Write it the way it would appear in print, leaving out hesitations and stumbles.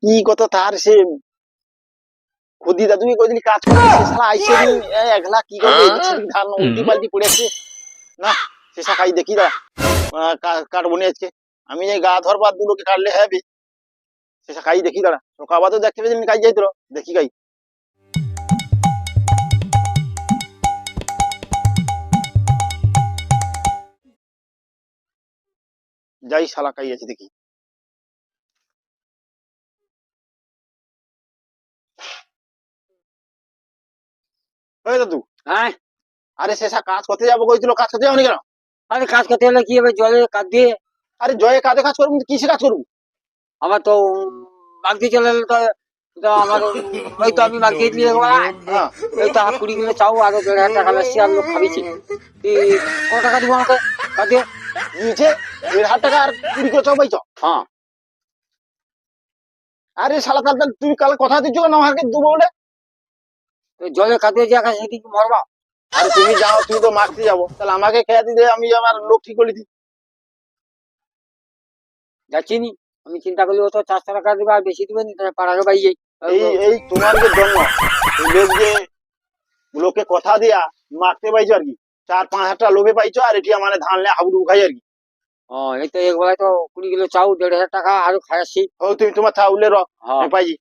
কি কত তার সে খুদি দাদুকে কইদিন কাজ করে সে শালা আইছে নি একলা কি করবে সেদিক ধান উল্টি পাল্টি পড়েছে না সে শাখাই দেখি দা কাটবো নি আজকে আমি এই গা ধরবার দুলোকে কাটলে হবে সে শাখাই দেখি দাঁড়া সকাবা তো দেখতে পেয়েছিলেন কাজ যাইতো দেখি গাই যাই শালা কাই আছে দেখি ওই দাদু হ্যাঁ, আরে শেষা কাজ করতে যাবো কইছিল কাজ করতে যাবনি কেন আরে কাজ করতে হলে কি হবে, জলে কাজ দিয়ে আরে জয়ে কাজে কাজ করবো কিসে কাজ করবো আমার তো বাগদি চলে এলো, তো তো আমার ওই তো আমি বাগদি দিয়ে হ্যাঁ এই তো 20 কিলো চাও আর 1,500 টাকা লাগছে, আর লোক খাবিছি কত টাকা দিব আমাকে কাজ দিয়ে? নিচে 1,500 টাকা আর 20 করে চাও পাইছ হ্যাঁ, আরে শালা তাহলে তুমি কাল কথা দিচ্ছ কেন আমাকে দেবো বলে তো জলে কাজ দিয়ে যা সেদিকে মরবা। আরে তুমি যাও তুমি তো মারতে যাবো তাহলে আমাকে খেয়ে দিতে আমি আমার লোক ঠিক করে দিই যাচ্ছি নি, আমি চিন্তা করলি ও তো 400 টাকা দিবে আর বেশি দিবে নি, পাড়াকে বাই যাই। এই এই তোমার যে জন্য এই লোক যে লোকে কথা দিয়া মারতে পাইছো আর কি 4-5 হাজার লোভে পাইছো আর এটি মানে ধান লে হাবুডু খাই আর কি এই তো এক বেলায় তো 20 কিলো চাও 1,500 টাকা আরো খাই আসছি। ও তুমি তোমার চাউলে হ্যাঁ, পাইছি